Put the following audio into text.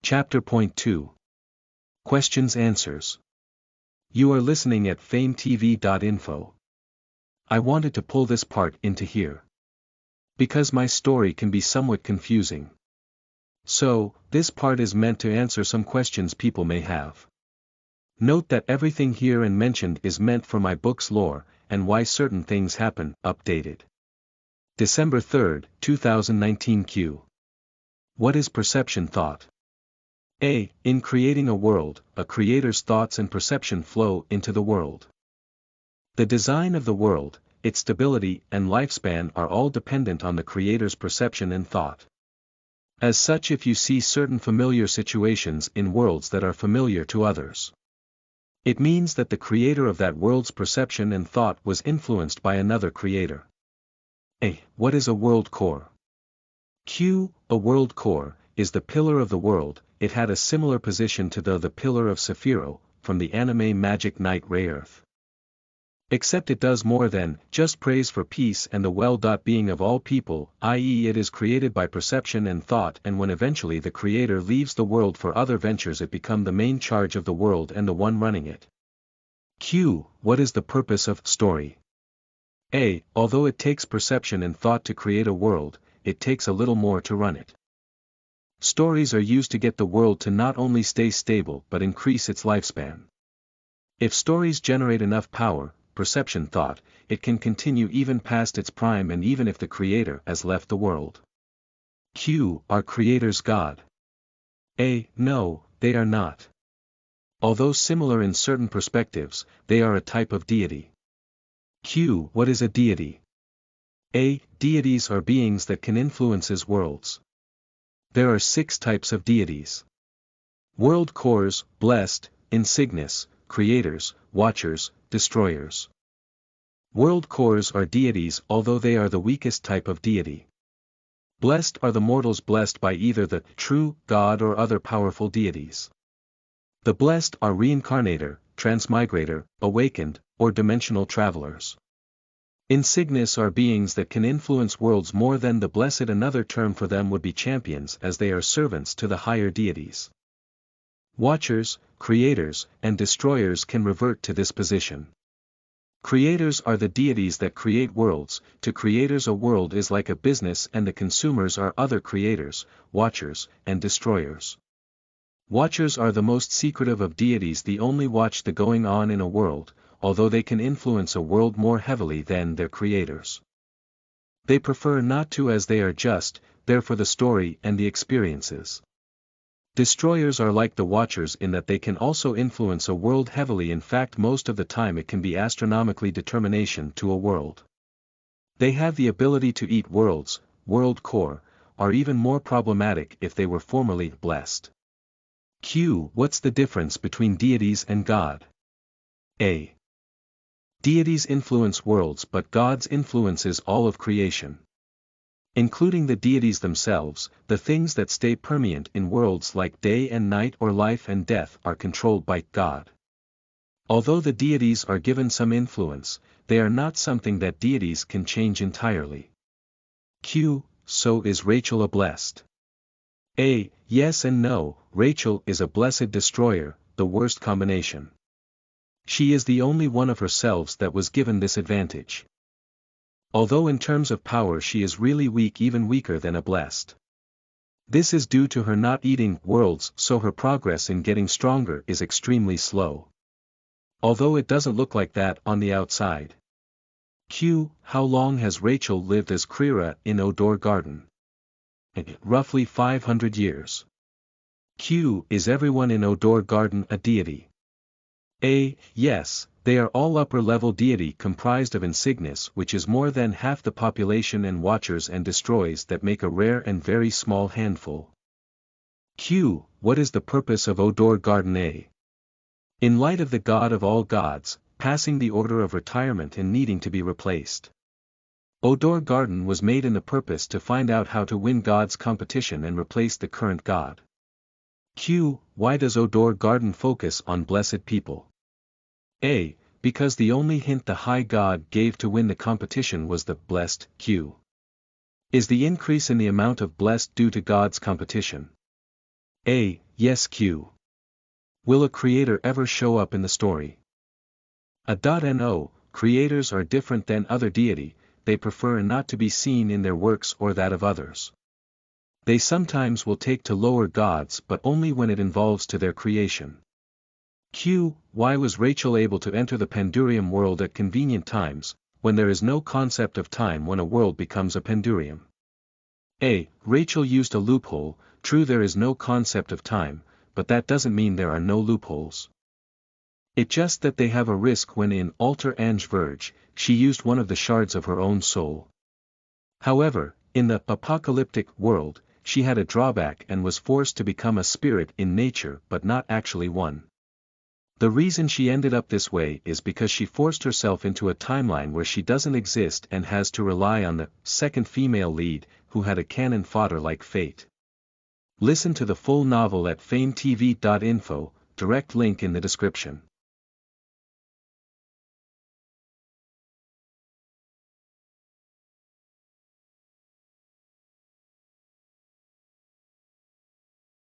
Chapter Point 2. Questions Answers. You are listening at FameTV.info. I wanted to pull this part into here, because my story can be somewhat confusing. So, this part is meant to answer some questions people may have. Note that everything here and mentioned is meant for my book's lore, and why certain things happen. Updated. December 3, 2019 Q. What is perception thought? A. In creating a world, a creator's thoughts and perception flow into the world. The design of the world, its stability and lifespan are all dependent on the creator's perception and thought. As such, if you see certain familiar situations in worlds that are familiar to others, it means that the creator of that world's perception and thought was influenced by another creator. A. What is a world core? Q. A world core is the pillar of the world. It had a similar position to the pillar of Sephiroth, from the anime Magic Knight Rayearth. Except it does more than just praise for peace and the well-being of all people, i.e. it is created by perception and thought, and when eventually the creator leaves the world for other ventures, it becomes the main charge of the world and the one running it. Q. What is the purpose of story? A. Although it takes perception and thought to create a world, it takes a little more to run it. Stories are used to get the world to not only stay stable but increase its lifespan. If stories generate enough power, perception thought, it can continue even past its prime and even if the creator has left the world. Q. Are creators God? A. No, they are not. Although similar in certain perspectives, they are a type of deity. Q. What is a deity? A. Deities are beings that can influence worlds. There are 6 types of deities. World cores, blessed, insignis, creators, watchers, destroyers. World cores are deities, although they are the weakest type of deity. Blessed are the mortals blessed by either the true God or other powerful deities. The blessed are reincarnator, transmigrator, awakened, or dimensional travelers. Insignis are beings that can influence worlds more than the blessed. Another term for them would be champions, as they are servants to the higher deities. Watchers, creators, and destroyers can revert to this position. Creators are the deities that create worlds. To creators, a world is like a business, and the consumers are other creators, watchers, and destroyers. Watchers are the most secretive of deities. They only watch the going on in a world, although they can influence a world more heavily than their creators. They prefer not to, as they are just there for the story and the experiences. Destroyers are like the watchers in that they can also influence a world heavily. In fact, most of the time it can be astronomically determination to a world. They have the ability to eat worlds. World core are even more problematic if they were formerly blessed. Q. What's the difference between deities and God? A. Deities influence worlds, but gods influences all of creation. Including the deities themselves, the things that stay permanent in worlds like day and night or life and death are controlled by God. Although the deities are given some influence, they are not something that deities can change entirely. Q. So is Rachel a blessed? A. Yes and no. Rachel is a blessed destroyer, the worst combination. She is the only one of herself that was given this advantage. Although in terms of power she is really weak, even weaker than a blessed. This is due to her not eating worlds, so her progress in getting stronger is extremely slow. Although it doesn't look like that on the outside. Q. How long has Rachel lived as Krira in Odor Garden? Roughly 500 years. Q. Is everyone in Odor Garden a deity? A. Yes, they are all upper-level deity comprised of insignis, which is more than half the population, and watchers and destroys that make a rare and very small handful. Q. What is the purpose of Odor Garden? A. In light of the God of all gods, passing the order of retirement and needing to be replaced. Odor Garden was made in the purpose to find out how to win God's competition and replace the current God. Q. Why does Odor Garden focus on blessed people? A. Because the only hint the High God gave to win the competition was the blessed. Q. Is the increase in the amount of blessed due to God's competition? A. Yes Q. Will a creator ever show up in the story? No, creators are different than other deity, they prefer not to be seen in their works or that of others. They sometimes will take to lower gods but only when it involves to their creation. Q. Why was Rachel able to enter the Pandurium world at convenient times, when there is no concept of time when a world becomes a Pandurium? A. Rachel used a loophole. True, there is no concept of time, but that doesn't mean there are no loopholes. It's just that they have a risk when in Alter Ange Verge, she used one of the shards of her own soul. However, in the apocalyptic world, she had a drawback and was forced to become a spirit in nature but not actually one. The reason she ended up this way is because she forced herself into a timeline where she doesn't exist and has to rely on the second female lead, who had a cannon fodder like fate. Listen to the full novel at FameTV.info, direct link in the description.